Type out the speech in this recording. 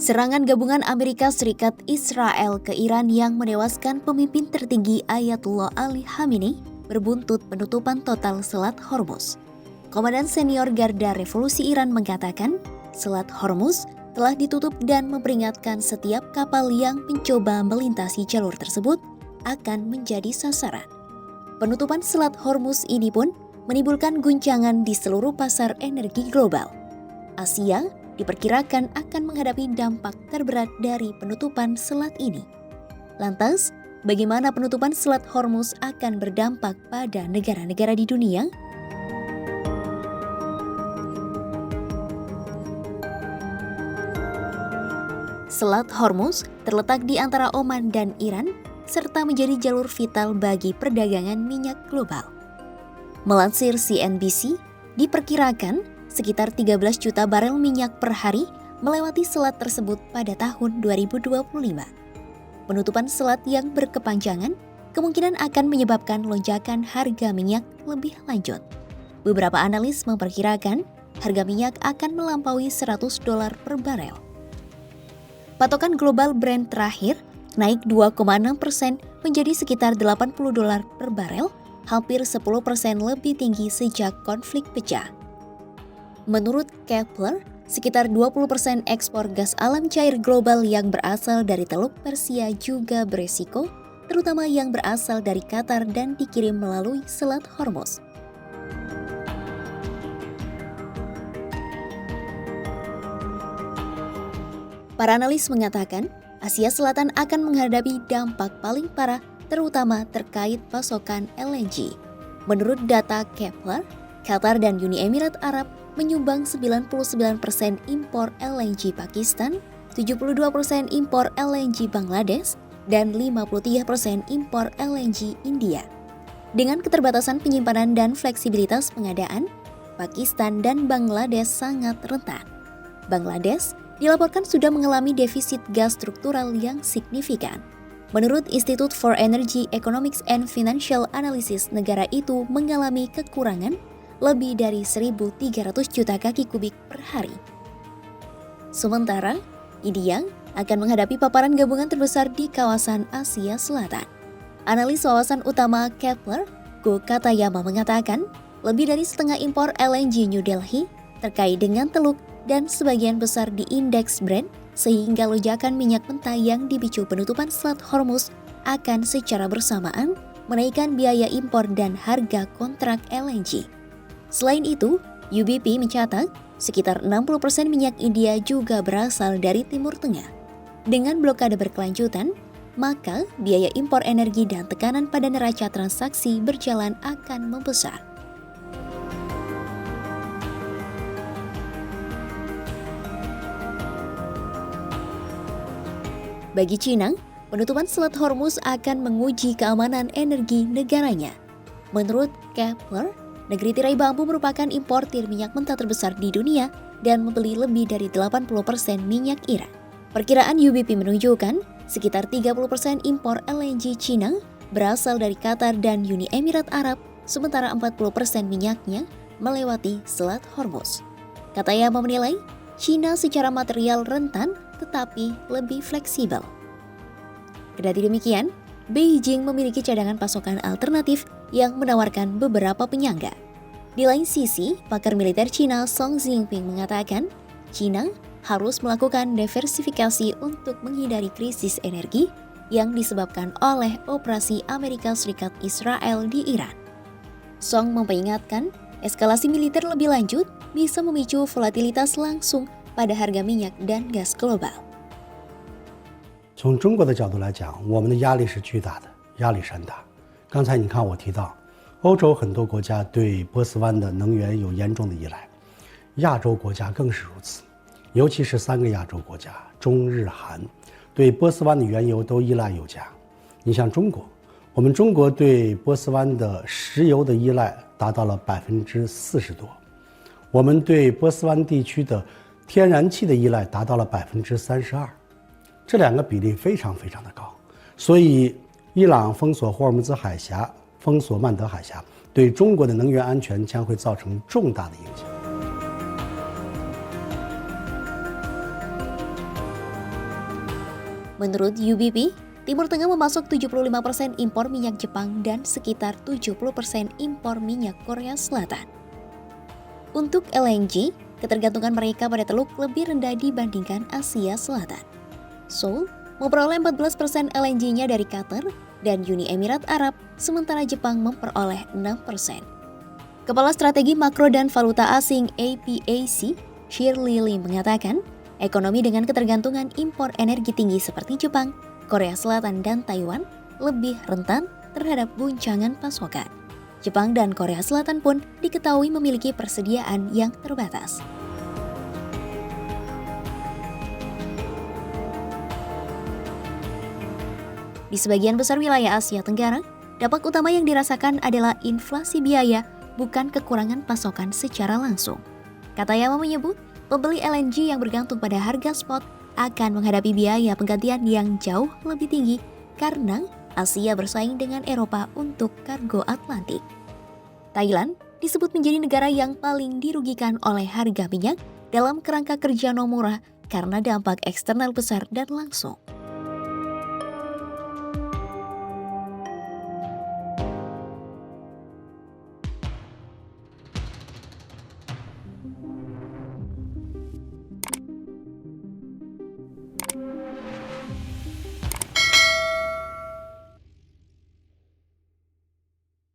Serangan gabungan Amerika Serikat Israel ke Iran yang menewaskan pemimpin tertinggi Ayatollah Ali Khamenei berbuntut penutupan total Selat Hormuz. Komandan senior Garda Revolusi Iran mengatakan, Selat Hormuz telah ditutup dan memperingatkan setiap kapal yang mencoba melintasi jalur tersebut akan menjadi sasaran. Penutupan Selat Hormuz ini pun menimbulkan guncangan di seluruh pasar energi global. Asia diperkirakan akan menghadapi dampak terberat dari penutupan selat ini. Lantas, bagaimana penutupan Selat Hormuz akan berdampak pada negara-negara di dunia? Selat Hormuz terletak di antara Oman dan Iran, serta menjadi jalur vital bagi perdagangan minyak global. Melansir CNBC, diperkirakan sekitar 13 juta barel minyak per hari melewati selat tersebut pada tahun 2025. Penutupan selat yang berkepanjangan kemungkinan akan menyebabkan lonjakan harga minyak lebih lanjut. Beberapa analis memperkirakan harga minyak akan melampaui $100 per barel. Patokan global Brent terakhir naik 2,6% menjadi sekitar $80 per barel, hampir 10% lebih tinggi sejak konflik pecah. Menurut Kepler, sekitar 20% ekspor gas alam cair global yang berasal dari Teluk Persia juga beresiko, terutama yang berasal dari Qatar dan dikirim melalui Selat Hormuz. Para analis mengatakan, Asia Selatan akan menghadapi dampak paling parah, terutama terkait pasokan LNG. Menurut data Kepler, Qatar dan Uni Emirat Arab menyumbang 99% impor LNG Pakistan, 72% impor LNG Bangladesh, dan 53% impor LNG India. Dengan keterbatasan penyimpanan dan fleksibilitas pengadaan, Pakistan dan Bangladesh sangat rentan. Bangladesh dilaporkan sudah mengalami defisit gas struktural yang signifikan. Menurut Institute for Energy Economics and Financial Analysis, negara itu mengalami kekurangan lebih dari 1.300 juta kaki kubik per hari. Sementara, India akan menghadapi paparan gabungan terbesar di kawasan Asia Selatan. Analis wawasan utama Kepler, Go Katayama mengatakan, lebih dari setengah impor LNG New Delhi terkait dengan Teluk dan sebagian besar di indeks Brent, sehingga lonjakan minyak mentah yang dipicu penutupan Selat Hormuz akan secara bersamaan menaikkan biaya impor dan harga kontrak LNG. Selain itu, UBP mencatat sekitar 60% minyak India juga berasal dari Timur Tengah. Dengan blokade berkelanjutan, maka biaya impor energi dan tekanan pada neraca transaksi berjalan akan membesar. Bagi Cina, penutupan Selat Hormuz akan menguji keamanan energi negaranya. Menurut Kepler, negeri tirai bambu merupakan importir minyak mentah terbesar di dunia dan membeli lebih dari 80% minyak Iran. Perkiraan UBP menunjukkan sekitar 30% impor LNG Cina berasal dari Qatar dan Uni Emirat Arab, sementara 40% minyaknya melewati Selat Hormuz. Katayama menilai, Cina secara material rentan tetapi lebih fleksibel. Kendati demikian, Beijing memiliki cadangan pasokan alternatif yang menawarkan beberapa penyangga. Di lain sisi, pakar militer Cina Song Jinping mengatakan, Cina harus melakukan diversifikasi untuk menghindari krisis energi yang disebabkan oleh operasi Amerika Serikat Israel di Iran. Song memperingatkan, eskalasi militer lebih lanjut bisa memicu volatilitas langsung pada harga minyak dan gas global. 从中国的角度来讲，我们的压力是巨大的，压力山大。刚才你看我提到，欧洲很多国家对波斯湾的能源有严重的依赖，亚洲国家更是如此，尤其是3个亚洲国家中日韩，对波斯湾的原油都依赖有加。你像中国，我们中国对波斯湾的石油的依赖达到了40%多，我们对波斯湾地区的天然气的依赖达到了32%，这2个比例非常非常的高，所以伊朗封锁霍尔木兹海峡、封锁曼德海峡，对中国的能源安全将会造成重大的影响。Menurut UBP, Timur Tengah memasok 75% impor minyak Jepang dan sekitar 70% impor minyak Korea Selatan. Untuk LNG, ketergantungan mereka pada Teluk lebih rendah dibandingkan Asia Selatan. Seoul memperoleh 14% LNG-nya dari Qatar dan Uni Emirat Arab, sementara Jepang memperoleh 6%. Kepala Strategi Makro dan Valuta Asing APAC, Shirley Lim mengatakan, ekonomi dengan ketergantungan impor energi tinggi seperti Jepang, Korea Selatan, dan Taiwan lebih rentan terhadap guncangan pasokan. Jepang dan Korea Selatan pun diketahui memiliki persediaan yang terbatas. Di sebagian besar wilayah Asia Tenggara, dampak utama yang dirasakan adalah inflasi biaya, bukan kekurangan pasokan secara langsung. Katayama menyebut, pembeli LNG yang bergantung pada harga spot akan menghadapi biaya penggantian yang jauh lebih tinggi karena Asia bersaing dengan Eropa untuk kargo Atlantik. Thailand disebut menjadi negara yang paling dirugikan oleh harga minyak dalam kerangka kerja Nomura karena dampak eksternal besar dan langsung.